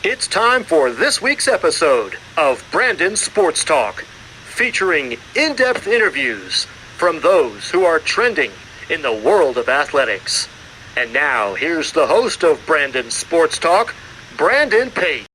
It's time for this week's episode of Brandon Sports Talk, featuring in-depth interviews from those who are trending in the world of athletics. And now, here's the host of Brandon Sports Talk, Brandon Pate.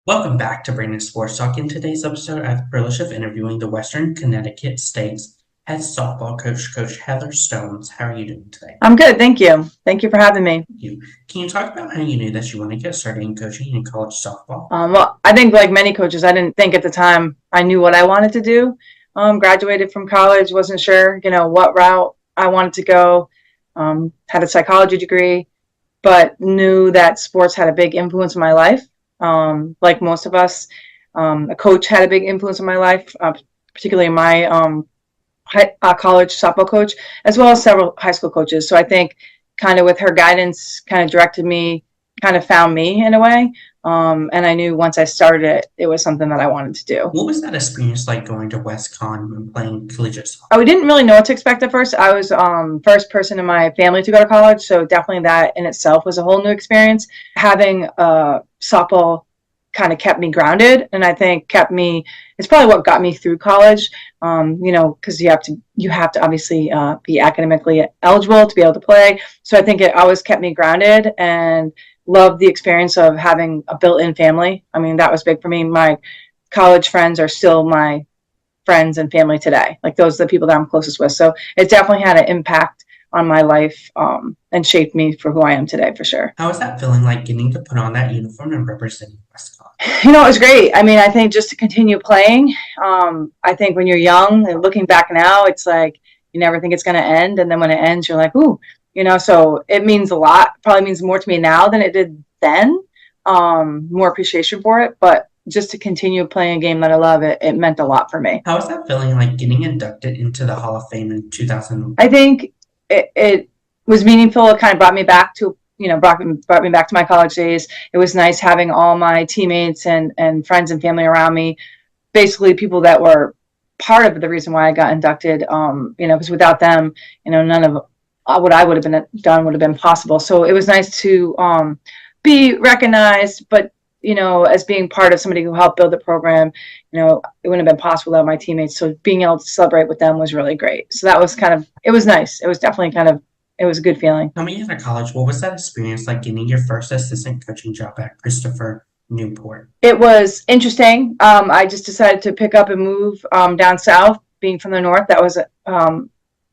Welcome back to Brandon Sports Talk. In today's episode, I have the privilege of interviewing the Western Connecticut State's head softball coach, Coach Heather Stones. How are you doing today? I'm good, thank you. Thank you for having me. Thank you. Can you talk about how you knew that you wanted to get started in coaching in college softball? Well, I think like many coaches, I didn't think at the time I knew what I wanted to do. Graduated from college, wasn't sure, what route I wanted to go. Had a psychology degree, but knew that sports had a big influence in my life. Like most of us, a coach had a big influence in my life, particularly my college softball coach, as well as several high school coaches. So I think kind of with her guidance, kind of directed me, kind of found me in a way. And I knew once I started it, it was something that I wanted to do. What was that experience like going to WestCon and playing collegiate softball? I didn't really know what to expect at first. I was first person in my family to go to college, so definitely that in itself was a whole new experience. Having softball kind of kept me grounded, and I think it's probably what got me through college. Because you have to obviously be academically eligible to be able to play. So I think it always kept me grounded, and loved the experience of having a built-in family. I mean, that was big for me. My college friends are still my friends and family today. Like those are the people that I'm closest with. So it definitely had an impact on my life and shaped me for who I am today, for sure. How was that feeling like getting to put on that uniform and representing WestCon? It was great. I mean, I think just to continue playing, I think when you're young and looking back now, it's like you never think it's going to end. And then when it ends, you're like, ooh, so it means a lot. Probably means more to me now than it did then. More appreciation for it. But just to continue playing a game that I love, it meant a lot for me. How was that feeling like getting inducted into the Hall of Fame in 2000? I think it was meaningful. It kind of brought me back to brought me back to my college days. It was nice having all my teammates and friends and family around me, basically people that were part of the reason why I got inducted, because without them, none of what I would have been done would have been possible. So it was nice to be recognized, but as being part of somebody who helped build the program, it wouldn't have been possible without my teammates. So being able to celebrate with them was really great. So that was it was nice. It was definitely it was a good feeling. Coming into college, what was that experience like getting your first assistant coaching job at Christopher Newport? It was interesting. I just decided to pick up and move down south. Being from the north, that was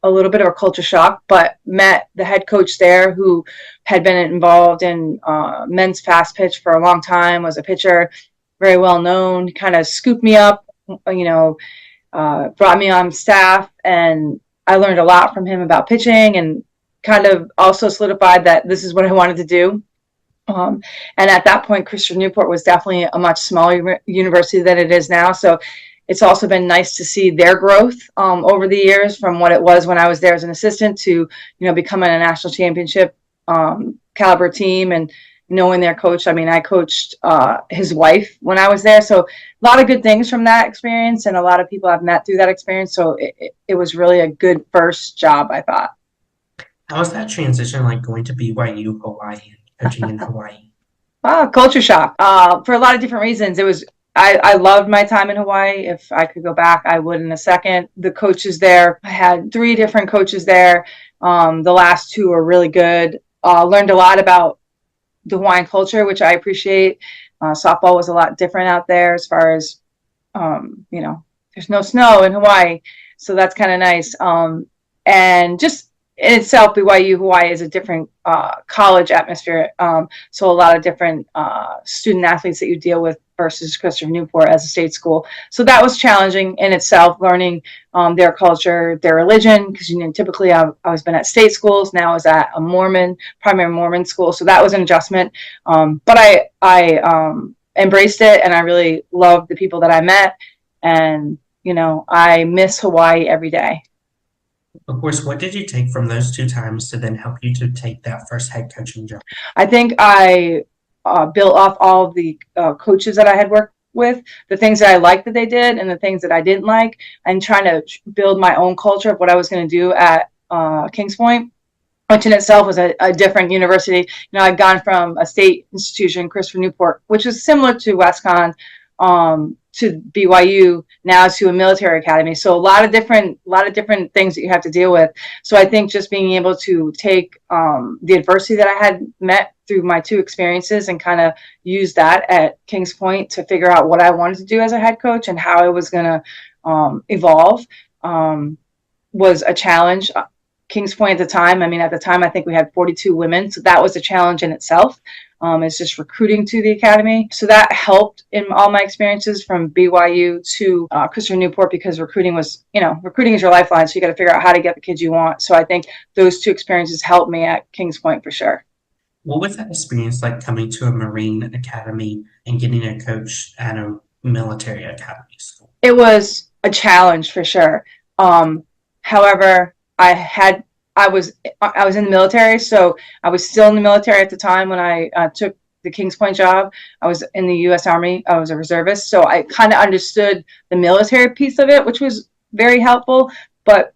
a little bit of a culture shock, but met the head coach there who had been involved in men's fast pitch for a long time, was a pitcher, very well known, kind of scooped me up, brought me on staff, and I learned a lot from him about pitching and kind of also solidified that this is what I wanted to do. And at that point, Christopher Newport was definitely a much smaller university than it is now. So it's also been nice to see their growth over the years from what it was when I was there as an assistant to, becoming a national championship caliber team and knowing their coach. I mean, I coached his wife when I was there. So a lot of good things from that experience and a lot of people I've met through that experience. So it was really a good first job, I thought. How was that transition like going to BYU, Hawaii, and coaching in Hawaii? Culture shock. For a lot of different reasons. I loved my time in Hawaii. If I could go back, I would in a second. The coaches there, I had 3 different coaches there. The last 2 were really good. Learned a lot about the Hawaiian culture, which I appreciate. Softball was a lot different out there as far as, there's no snow in Hawaii. So that's kind of nice. And just in itself, BYU Hawaii is a different college atmosphere. So a lot of different student athletes that you deal with versus Christopher Newport as a state school. So that was challenging in itself, learning their culture, their religion, because typically I've always been at state schools. Now I was at a primary Mormon school. So that was an adjustment. But I embraced it, and I really loved the people that I met. And, you know, I miss Hawaii every day. Of course, what did you take from those 2 times to then help you to take that first head coaching job? I think I built off all of the coaches that I had worked with, the things that I liked that they did and the things that I didn't like, and trying to build my own culture of what I was going to do at Kings Point, which in itself was a different university. You know, I'd gone from a state institution, Christopher Newport, which is similar to WestConn, to BYU, now to a military academy. So a lot of different things that you have to deal with. So I think just being able to take the adversity that I had met through my 2 experiences and kind of use that at Kings Point to figure out what I wanted to do as a head coach and how I was going to evolve was a challenge. Kings Point at the time, I think we had 42 women. So that was a challenge in itself. It's just recruiting to the academy. So that helped in all my experiences from BYU to Christopher Newport, because recruiting is your lifeline. So you got to figure out how to get the kids you want. So I think those 2 experiences helped me at Kings Point for sure. What was that experience like coming to a Marine academy and getting a coach at a military academy school? It was a challenge for sure. However, I was in the military, so I was still in the military at the time when I took the Kings Point job. I was in the U.S. Army. I was a reservist, so I kind of understood the military piece of it, which was very helpful. But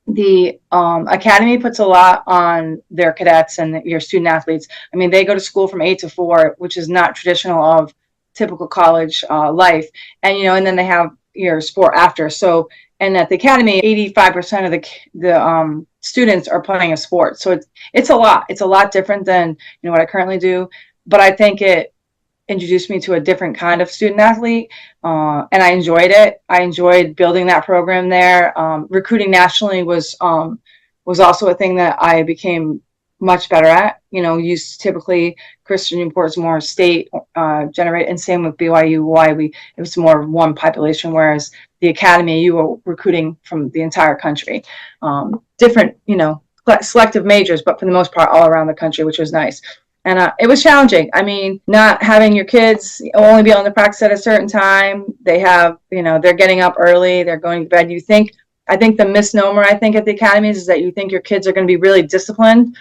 the academy puts a lot on their cadets and your student athletes. I mean, they go to school from 8 to 4, which is not traditional of typical college life, and and then they have your sport after. So, and at the academy, 85% of the students are playing a sport. So it's a lot. It's a lot different than what I currently do. But I think it introduced me to a different kind of student athlete, and I enjoyed it. I enjoyed building that program there. Recruiting nationally was also a thing that I became much better at. Used typically Christian Newport's more state generated, and same with BYU. It was more one population, whereas the academy, you were recruiting from the entire country. Different, selective majors, but for the most part, all around the country, which was nice. And it was challenging. I mean, not having your kids only be on the practice at a certain time. They have, they're getting up early, they're going to bed. I think the misnomer, at the academies, is that you think your kids are going to be really disciplined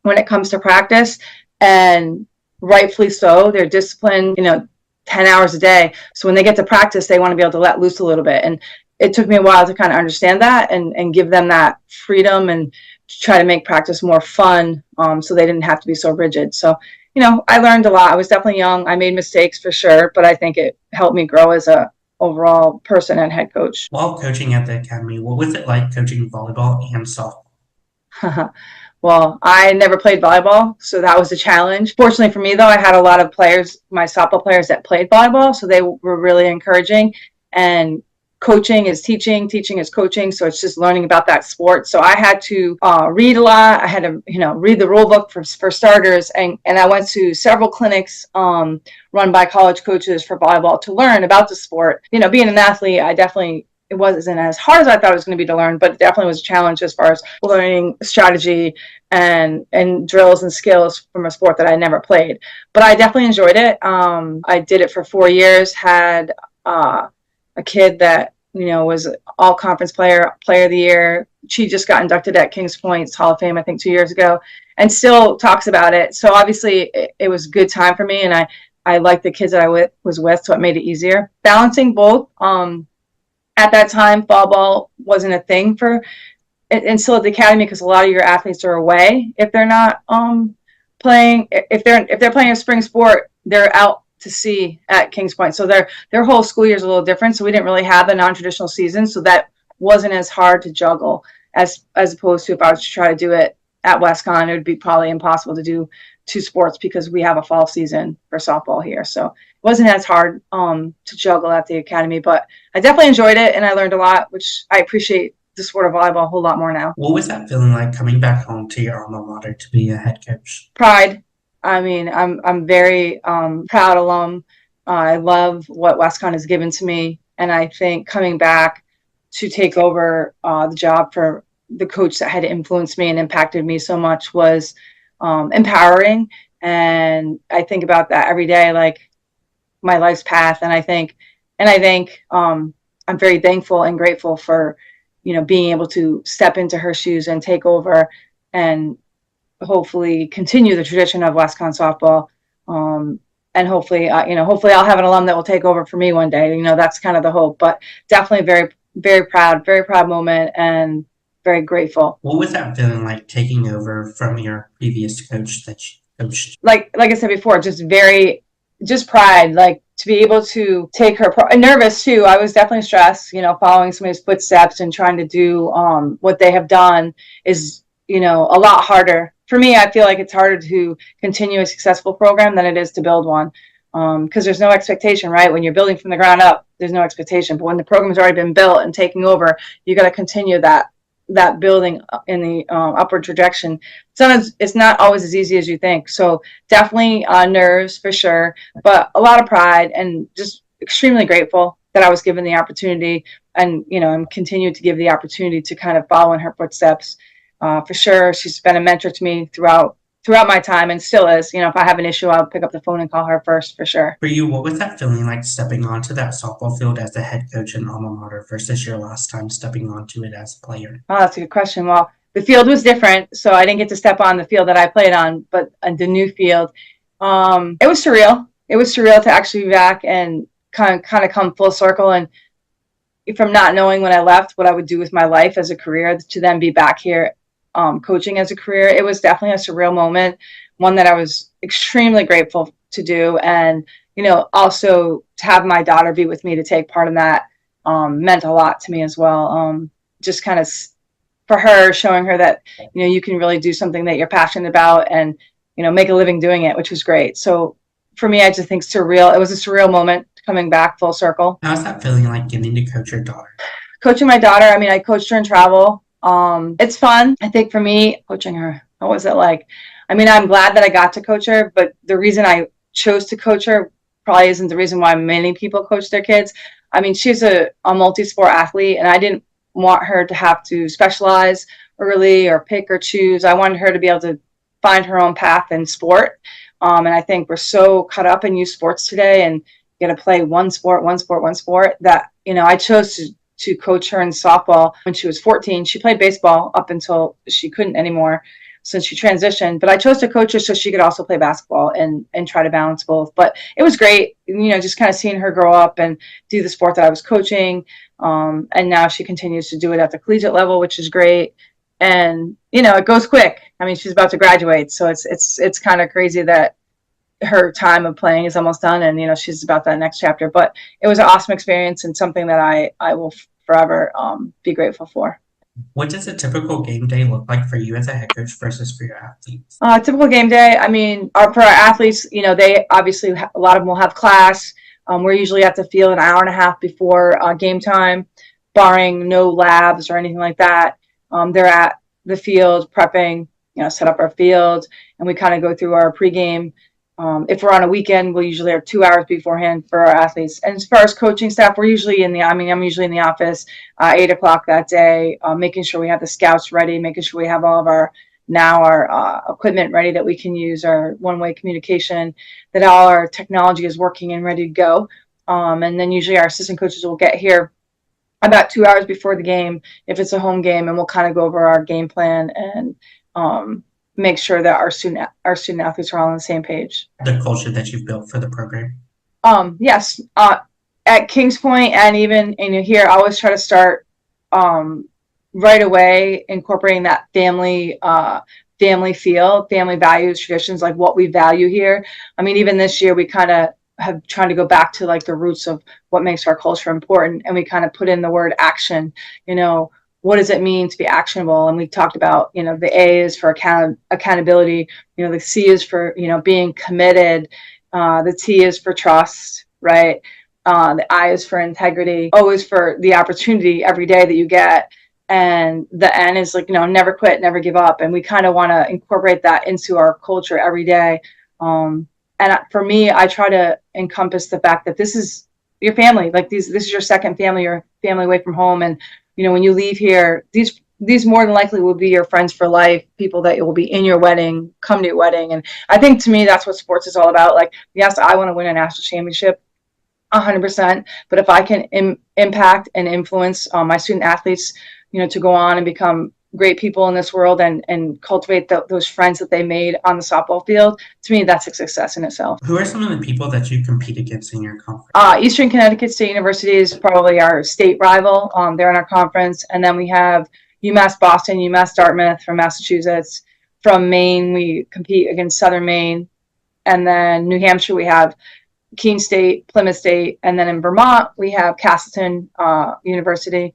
when it comes to practice, and rightfully so. They're disciplined, 10 hours a day. So when they get to practice, they want to be able to let loose a little bit. And it took me a while to kind of understand that and give them that freedom and try to make practice more fun, so they didn't have to be so rigid. So, I learned a lot. I was definitely young. I made mistakes for sure, but I think it helped me grow as a overall person and head coach. While coaching at the academy, what was it like coaching volleyball and softball? Well, I never played volleyball, so that was a challenge. Fortunately for me, though, I had a lot of players, my softball players, that played volleyball, so they were really encouraging. And coaching is teaching, teaching is coaching, so it's just learning about that sport. So I had to read a lot. I had to, read the rule book for starters, and I went to several clinics run by college coaches for volleyball to learn about the sport. Being an athlete, it wasn't as hard as I thought it was going to be to learn, but it definitely was a challenge as far as learning strategy and drills and skills from a sport that I never played. But I definitely enjoyed it. I did it for 4 years, had a kid that, was all conference player of the year. She just got inducted at Kings Point's Hall of Fame, I think 2 years ago, and still talks about it. So obviously it was a good time for me, and I liked the kids that I was with, so it made it easier. Balancing both, at that time, fall ball wasn't a thing and still at the academy, because a lot of your athletes are away if they're not playing. If they're playing a spring sport, they're out to sea at Kings Point. So their whole school year is a little different. So we didn't really have a non-traditional season. So that wasn't as hard to juggle as opposed to if I was to try to do it at WestConn. It would be probably impossible to do 2 sports because we have a fall season for softball here. So it wasn't as hard to juggle at the academy, but I definitely enjoyed it and I learned a lot, which I appreciate the sport of volleyball a whole lot more now. What was that feeling like coming back home to your alma mater to be a head coach? Pride. I mean, I'm very proud alum. I love what WestConn has given to me, and I think coming back to take over the job for the coach that had influenced me and impacted me so much was empowering. And I think about that every day. Like, my life's path. And I think I'm very thankful and grateful for, being able to step into her shoes and take over and hopefully continue the tradition of Westcon softball. And hopefully, hopefully I'll have an alum that will take over for me one day. That's kind of the hope, but definitely very, very proud moment, and very grateful. What was that feeling like, taking over from your previous coach that you coached? Like I said before, just pride, like to be able to take her, nervous too. I was definitely stressed, following somebody's footsteps and trying to do what they have done is, a lot harder. For me, I feel like it's harder to continue a successful program than it is to build one. Because there's no expectation, right? When you're building from the ground up, there's no expectation. But when the program's already been built and taking over, you got to continue that building in the upward trajectory. Sometimes it's not always as easy as you think. So definitely nerves for sure, but a lot of pride and just extremely grateful that I was given the opportunity, and I'm continued to give the opportunity to kind of follow in her footsteps. For sure, she's been a mentor to me throughout my time, and still is. If I have an issue, I'll pick up the phone and call her first, for sure. For you, what was that feeling like, stepping onto that softball field as the head coach in alma mater versus your last time stepping onto it as a player? Oh, that's a good question. Well, the field was different, so I didn't get to step on the field that I played on, but the new field, it was surreal. It was surreal to actually be back and kind of come full circle, and from not knowing when I left what I would do with my life as a career to then be back here coaching as a career. It was definitely a surreal moment, one that I was extremely grateful to do. And, also to have my daughter be with me to take part in that meant a lot to me as well. Just kind of for her, showing her that, you can really do something that you're passionate about and, make a living doing it, which was great. So for me, I just think surreal. It was a surreal moment coming back full circle. How's that feeling like, getting to coach your daughter? Coaching my daughter, I coached her in travel. It's fun. I think for me, coaching her, what was it like? I'm glad that I got to coach her, but the reason I chose to coach her probably isn't the reason why many people coach their kids. She's a multi-sport athlete, and I didn't want her to have to specialize early or pick or choose. I wanted her to be able to find her own path in sport. And I think we're so caught up in youth sports today, and you got to play one sport, that, I chose to coach her in softball when she was 14. She played baseball up until she couldn't anymore since she transitioned. But I chose to coach her so she could also play basketball and try to balance both. But it was great, just kind of seeing her grow up and do the sport that I was coaching. And now she continues to do it at the collegiate level, which is great. And, it goes quick. She's about to graduate. So it's kind of crazy that her time of playing is almost done, and she's about that next chapter. But it was an awesome experience and something that I will forever be grateful for. What does a typical game day look like for you as a head coach versus for your athletes? Typical game day, for our athletes, they obviously, a lot of them will have class. We're usually at the field an hour and a half before game time, barring no labs or anything like that. They're at the field prepping, set up our field, and we kind of go through our pregame. If we're on a weekend, we'll usually have 2 hours beforehand for our athletes. And as far as coaching staff, we're usually I'm usually in the office 8 o'clock that day, making sure we have the scouts ready, making sure we have all of our equipment ready that we can use, our one-way communication, that all our technology is working and ready to go. And then usually our assistant coaches will get here about 2 hours before the game, if it's a home game, and we'll kind of go over our game plan and make sure that our student athletes are all on the same page. The culture that you've built for the program. Yes. At Kings Point and even here, I always try to start right away incorporating that family feel, family values, traditions, like what we value here. Even this year we kind of have trying to go back to like the roots of what makes our culture important, and we kind of put in the word action. What does it mean to be actionable? And we talked about, the A is for accountability, the C is for, being committed, the T is for trust, right? The I is for integrity, O is for the opportunity every day that you get. And the N is like, never quit, never give up. And we kind of want to incorporate that into our culture every day. And for me, I try to encompass the fact that this is your family. Like this is your second family, your family away from home. And, when you leave here, these more than likely will be your friends for life, people that will be in your wedding, come to your wedding. And I think, to me, that's what sports is all about. Like, yes, I want to win a national championship, 100%. But if I can impact and influence my student athletes, to go on and become great people in this world and cultivate those friends that they made on the softball field, to me, that's a success in itself. Who are some of the people that you compete against in your conference? Eastern Connecticut State University is probably our state rival. They're in our conference. And then we have UMass Boston, UMass Dartmouth from Massachusetts. From Maine, we compete against Southern Maine. And then New Hampshire, we have Keene State, Plymouth State. And then in Vermont, we have Castleton University.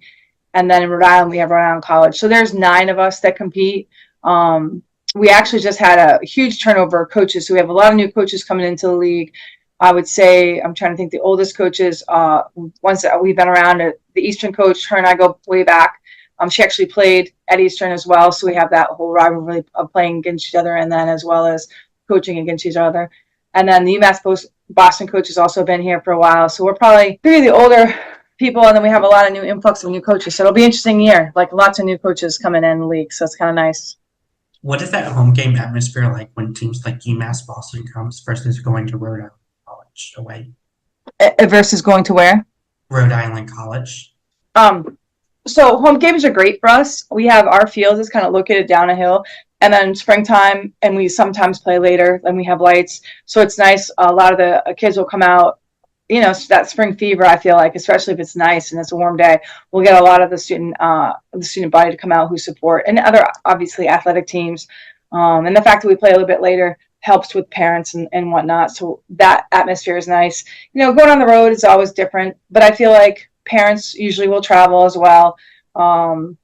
And then in Rhode Island, we have Rhode Island College. So there's 9 of us that compete. We actually just had a huge turnover of coaches. So we have a lot of new coaches coming into the league. I would say, I'm trying to think, the oldest coaches, ones that we've been around, the Eastern coach, her and I go way back. She actually played at Eastern as well. So we have that whole rivalry of playing against each other and then as well as coaching against each other. And then the UMass Boston coach has also been here for a while. So we're probably 3 of the older people, and then we have a lot of new influx of new coaches. So it'll be an interesting year, like lots of new coaches coming in the league. So it's kind of nice. What is that home game atmosphere like when teams like UMass Boston comes versus going to Rhode Island College away? Versus going to where? Rhode Island College. So home games are great for us. We have our field is kind of located down a hill, and then springtime, and we sometimes play later, and we have lights. So it's nice. A lot of the kids will come out, that spring fever, I feel like, especially if it's nice and it's a warm day, we'll get a lot of the student body to come out who support, and other, obviously, athletic teams. And the fact that we play a little bit later helps with parents and whatnot. So that atmosphere is nice. Going on the road is always different, but I feel like parents usually will travel as well. But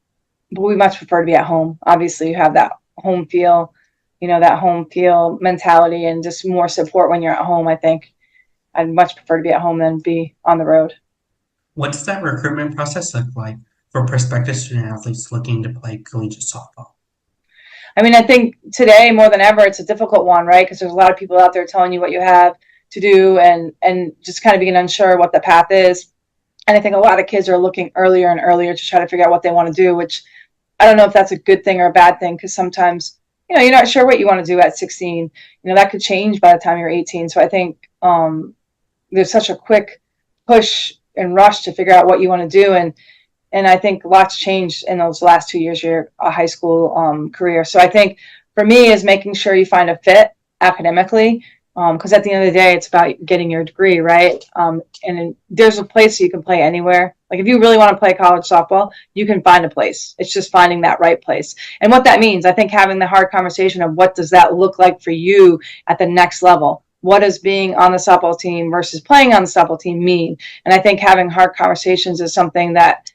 we much prefer to be at home. Obviously, you have that home feel, that home feel mentality and just more support when you're at home. I think I'd much prefer to be at home than be on the road. What does that recruitment process look like for prospective student athletes looking to play collegiate softball? I mean, I think today more than ever, it's a difficult one, right? Because there's a lot of people out there telling you what you have to do and just kind of being unsure what the path is. And I think a lot of kids are looking earlier and earlier to try to figure out what they want to do, which I don't know if that's a good thing or a bad thing, because sometimes, you're not sure what you want to do at 16. That could change by the time you're 18. So I think there's such a quick push and rush to figure out what you want to do. And I think lots changed in those last 2 years of your high school career. So I think for me is making sure you find a fit academically, because at the end of the day, it's about getting your degree, right? And there's a place you can play anywhere. Like if you really want to play college softball, you can find a place. It's just finding that right place. And what that means, I think having the hard conversation of what does that look like for you at the next level? What does being on the softball team versus playing on the softball team mean? And I think having hard conversations is something that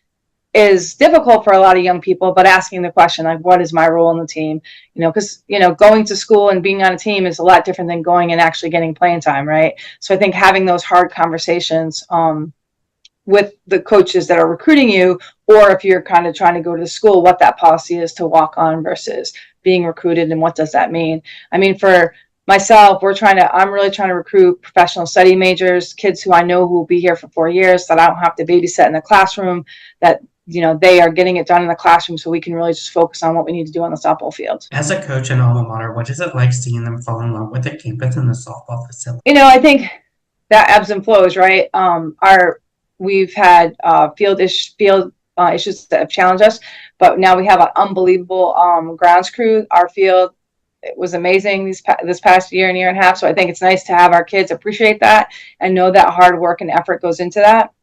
is difficult for a lot of young people, but asking the question, like, what is my role in the team? Because, going to school and being on a team is a lot different than going and actually getting playing time, right? So I think having those hard conversations with the coaches that are recruiting you, or if you're kind of trying to go to the school, what that policy is to walk on versus being recruited and what does that mean? I mean, for myself, I'm really trying to recruit professional study majors, kids who I know who will be here for 4 years, that I don't have to babysit in the classroom, that they are getting it done in the classroom so we can really just focus on what we need to do on the softball field. As a coach in alma mater, what is it like seeing them fall in love with the campus and the softball facility? I think that ebbs and flows, right? We've had field issues that have challenged us, but now we have an unbelievable grounds crew. Our field, it was amazing this past year and a half. So I think it's nice to have our kids appreciate that and know that hard work and effort goes into that.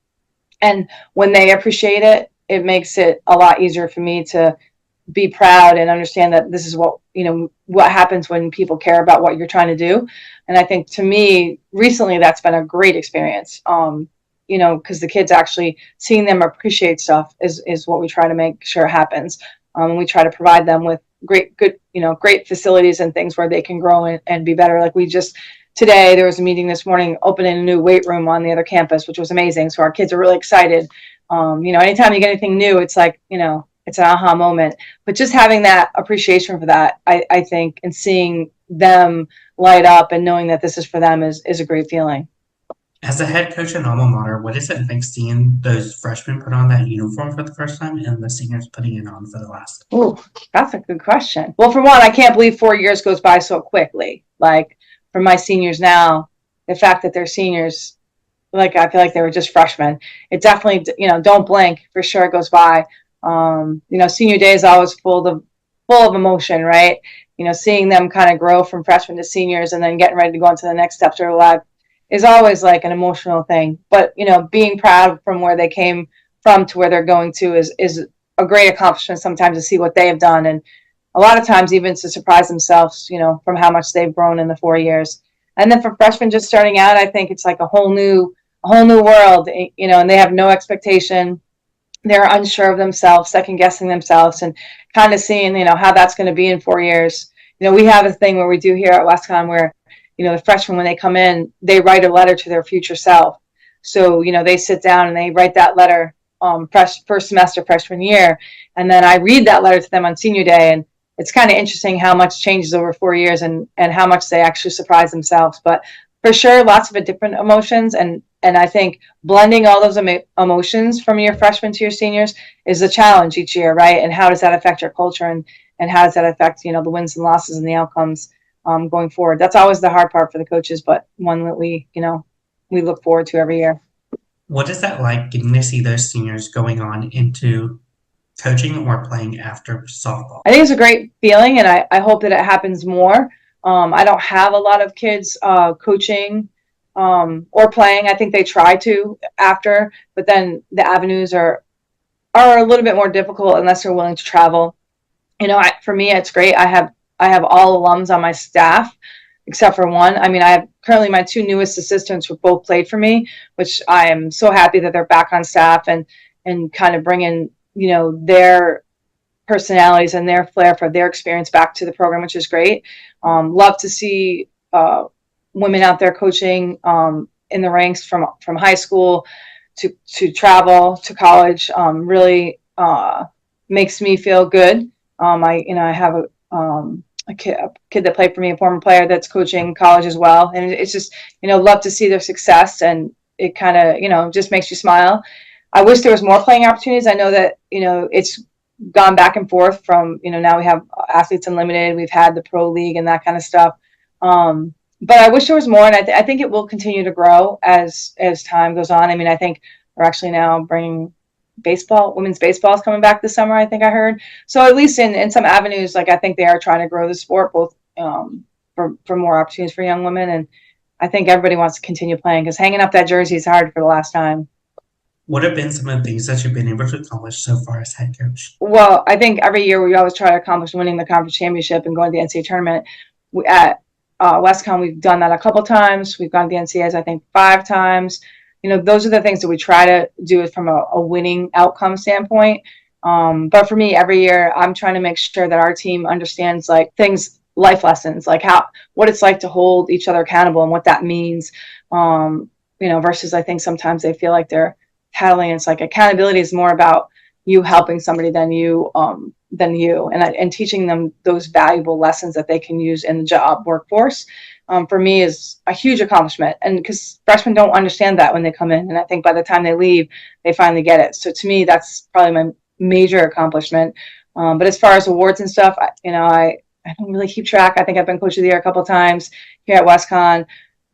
And when they appreciate it, it makes it a lot easier for me to be proud and understand that this is what happens when people care about what you're trying to do. And I think to me, recently, that's been a great experience. Because the kids actually seeing them appreciate stuff is what we try to make sure happens. We try to provide them with great facilities and things where they can grow and be better. Like today, there was a meeting this morning opening a new weight room on the other campus, which was amazing. So our kids are really excited. Anytime you get anything new, it's like, it's an aha moment. But just having that appreciation for that, I think, and seeing them light up and knowing that this is for them is a great feeling. As a head coach in alma mater, what is it like seeing those freshmen put on that uniform for the first time and the seniors putting it on for the last? Oh, that's a good question. Well, for one, I can't believe 4 years goes by so quickly. Like for my seniors now, the fact that they're seniors, like I feel like they were just freshmen. It definitely, don't blink, for sure it goes by. Senior day is always full of emotion, right? Seeing them kind of grow from freshmen to seniors and then getting ready to go into the next steps of their life is always like an emotional thing. But, being proud from where they came from to where they're going to is a great accomplishment sometimes to see what they have done. And a lot of times even to surprise themselves, from how much they've grown in the 4 years. And then for freshmen just starting out, I think it's like a whole new world, and they have no expectation. They're unsure of themselves, second guessing themselves, and kind of seeing, how that's going to be in 4 years. We have a thing where we do here at WestCon where, the freshmen, when they come in, they write a letter to their future self. So, they sit down and they write that letter first semester, freshman year. And then I read that letter to them on senior day. And it's kind of interesting how much changes over 4 years and how much they actually surprise themselves. But for sure, lots of different emotions. And I think blending all those emotions from your freshmen to your seniors is a challenge each year, right? And how does that affect your culture and how does that affect, the wins and losses and the outcomes going forward? That's always the hard part for the coaches, but one that we look forward to every year. What is that like getting to see those seniors going on into coaching or playing after softball? I think it's a great feeling, and I hope that it happens more. I don't have a lot of kids coaching or playing. I think they try to after, but then the avenues are a little bit more difficult unless they're willing to travel. For me, it's great. I have all alums on my staff except for one. I mean, I have currently my two newest assistants who both played for me, which I am so happy that they're back on staff and kind of bringing, their personalities and their flair for their experience back to the program, which is great. Love to see women out there coaching in the ranks from high school to travel to college. Really makes me feel good. I have a kid that played for me, a former player that's coaching college as well. And it's just, love to see their success, and it kind of, just makes you smile. I wish there was more playing opportunities. I know that, it's gone back and forth from, now we have Athletes Unlimited, we've had the Pro League and that kind of stuff. But I wish there was more, and I think it will continue to grow as time goes on. I mean, I think we're actually now bringing women's baseball is coming back this summer, I think I heard. So at least in some avenues, like I think they are trying to grow the sport, both for more opportunities for young women. And I think everybody wants to continue playing because hanging up that jersey is hard for the last time. What have been some of the things that you've been able to accomplish so far as head coach? Well, I think every year we always try to accomplish winning the conference championship and going to the NCAA tournament. At WestCon, we've done that a couple times. We've gone to the NCAAs, I think, 5 times. Those are the things that we try to do from a winning outcome standpoint. But for me, every year, I'm trying to make sure that our team understands like things, life lessons, like what it's like to hold each other accountable and what that means. Versus I think sometimes they feel like they're tattling. It's like accountability is more about you helping somebody than you and teaching them those valuable lessons that they can use in the job workforce. For me is a huge accomplishment, and because freshmen don't understand that when they come in, and I think by the time they leave they finally get it. So to me that's probably my major accomplishment. But as far as awards and stuff, I don't really keep track. I think I've been coach of the year a couple of times here at WestCon.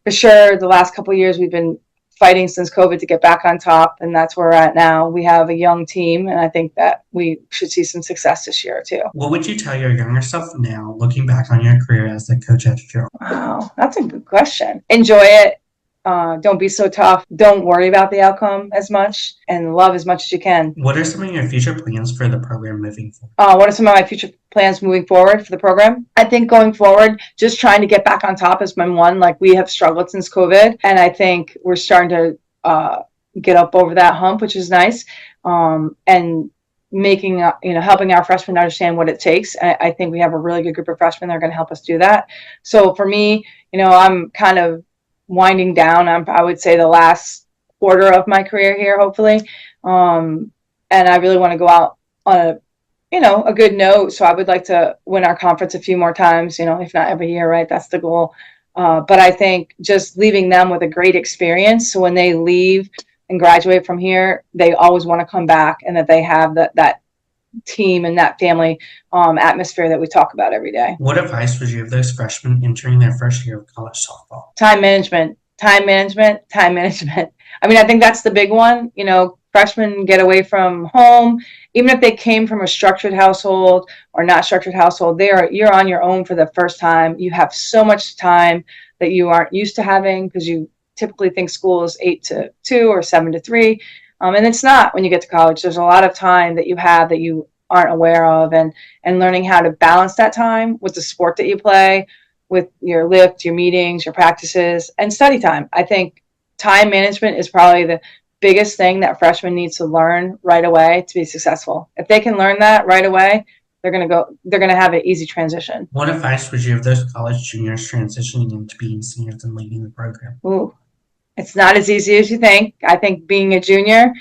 For sure the last couple of years we've been fighting since COVID to get back on top, and that's where we're at now. We have a young team, and I think that we should see some success this year too. What would you tell your younger self now, looking back on your career as a coach at Gerald? Wow, that's a good question. Enjoy it. Don't be so tough. Don't worry about the outcome as much, and love as much as you can. What are some of your future plans for the program moving forward? What are some of my future plans moving forward for the program? I think going forward, just trying to get back on top is my one. Like we have struggled since COVID, and I think we're starting to get up over that hump, which is nice. And making, helping our freshmen understand what it takes. I think we have a really good group of freshmen that are going to help us do that. So for me, I'm kind of winding down. I would say the last quarter of my career here, hopefully. And I really want to go out on a good note. So I would like to win our conference a few more times, if not every year, right? That's the goal. But I think just leaving them with a great experience. So when they leave and graduate from here, they always want to come back, and that they have that team and that family atmosphere that we talk about every day. What advice would you give those freshmen entering their first year of college softball? Time management. Time management. I mean, I think that's the big one. You know, freshmen get away from home, even if they came from a structured household or not structured household. You're on your own for the first time. You have so much time that you aren't used to having because you typically think school is 8 to 2 or 7 to 3, and it's not when you get to college. There's a lot of time that you have that you aren't aware of, and learning how to balance that time with the sport that you play, with your lift, your meetings, your practices, and study time. I think time management is probably the biggest thing that freshmen need to learn right away to be successful. If they can learn that right away, they're going to have an easy transition. What advice would you give those college juniors transitioning into being seniors and leading the program? Ooh, it's not as easy as you think. I think being a junior,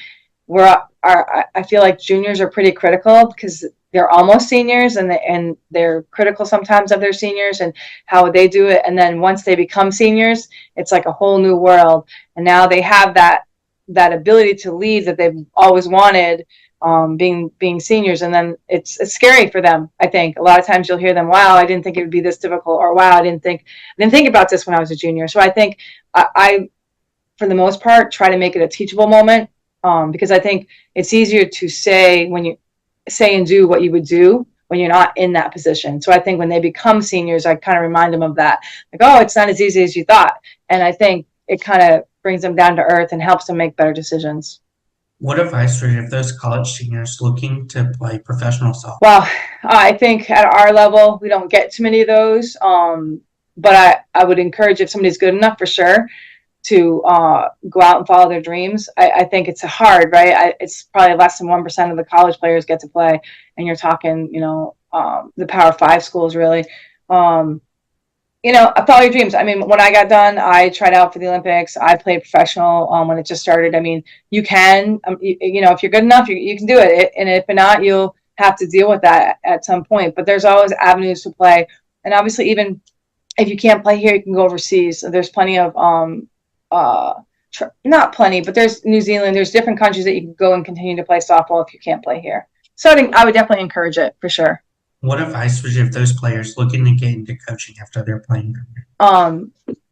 I feel like juniors are pretty critical because they're almost seniors, and they're critical sometimes of their seniors and how they do it. And then once they become seniors, it's like a whole new world. And now they have that ability to lead that they've always wanted, being seniors. And then it's scary for them. I think a lot of times you'll hear them, "Wow, I didn't think it would be this difficult," or "Wow, I didn't think about this when I was a junior." So I think I for the most part, try to make it a teachable moment, because I think it's easier to say and do what you would do when you're not in that position. So I think when they become seniors, I kind of remind them of that. Like, oh, it's not as easy as you thought. And I think it kind of brings them down to earth and helps them make better decisions. What advice would you give those college seniors looking to play professional softball? Well, I think at our level, we don't get too many of those. But I would encourage, if somebody's good enough, for sure, to go out and follow their dreams. I think it's hard, right? It's probably less than 1% of the college players get to play, and you're talking, the Power 5 schools, really. Follow your dreams. I mean, when I got done, I tried out for the Olympics. I played professional when it just started. I mean, you can, if you're good enough, you can do it. And if not, you'll have to deal with that at some point. But there's always avenues to play. And obviously, even if you can't play here, you can go overseas. So there's plenty of not plenty, but there's New Zealand, there's different countries that you can go and continue to play softball if you can't play here. So I would definitely encourage it, for sure. What advice would you give those players looking to get into coaching after their playing career?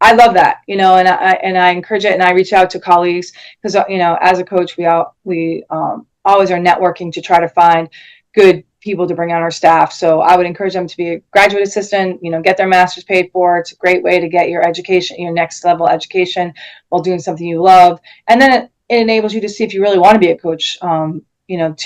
I love that, and I encourage it, and I reach out to colleagues because, as a coach, we always are networking to try to find good people to bring on our staff. So I would encourage them to be a graduate assistant, get their master's paid for. It's a great way to get your education, your next level education, while doing something you love. And then it enables you to see if you really want to be a coach. 2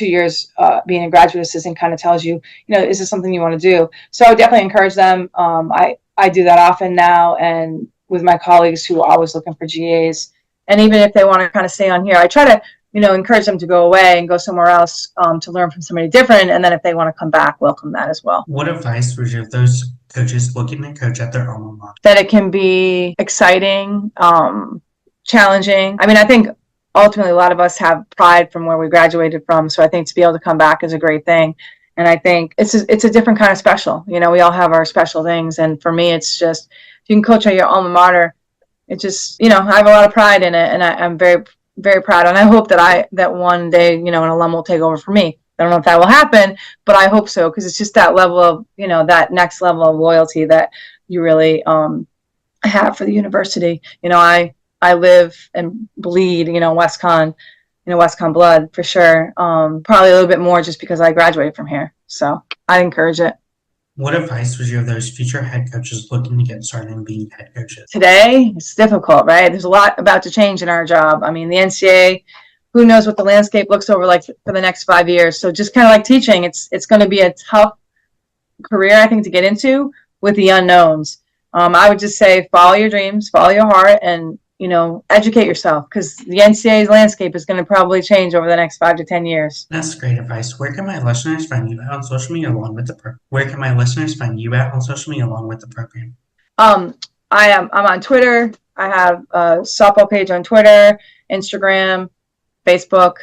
years being a graduate assistant kind of tells you, is this something you want to do? So I would definitely encourage them. I do that often now, and with my colleagues who are always looking for GAs. And even if they want to kind of stay on here, I try to encourage them to go away and go somewhere else to learn from somebody different. And then if they want to come back, welcome that as well. What advice would you give those coaches looking to coach at their alma mater? That it can be exciting, challenging. I mean, I think ultimately a lot of us have pride from where we graduated from. So I think to be able to come back is a great thing. And I think it's a different kind of special. We all have our special things. And for me, it's just, if you can coach at your alma mater, it just, I have a lot of pride in it. And I'm very, very proud. And I hope that one day, an alum will take over for me. I don't know if that will happen, but I hope so, because it's just that level of, that next level of loyalty that you really have for the university. I live and bleed, WestCon blood, for sure. Probably a little bit more just because I graduated from here. So I encourage it. What advice would you give those future head coaches looking to get started in being head coaches? Today, it's difficult, right? There's a lot about to change in our job. I mean, the NCAA, who knows what the landscape looks over like for the next 5 years. So just kind of like teaching, it's going to be a tough career, I think, to get into with the unknowns. I would just say follow your dreams, follow your heart, and educate yourself, because the NCAA's landscape is going to probably change over the next 5 to 10 years. That's great advice. Where can my listeners find you at on social media along with the program? I'm on Twitter. I have a softball page on Twitter, Instagram, Facebook.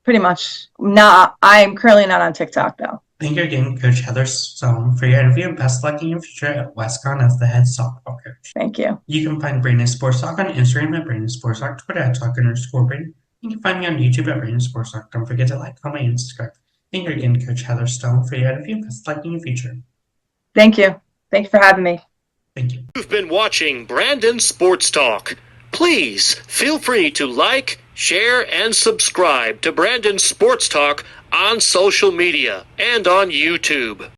Pretty much not. I am currently not on TikTok, though. Thank you again, Coach Heather Stone, for your interview, and best luck in your future at WestCon as the head softball coach. Thank you. You can find Brandon Sports Talk on Instagram at Brandon Sports Talk, Twitter at Talk_Brandon. You can find me on YouTube at Brandon Sports Talk. Don't forget to like, comment, and subscribe. Thank you again, Coach Heather Stone, for your interview, and best luck in your future. Thank you. Thank you for having me. Thank you. You've been watching Brandon Sports Talk. Please feel free to like, share, and subscribe to Brandon Sports Talk on social media and on YouTube.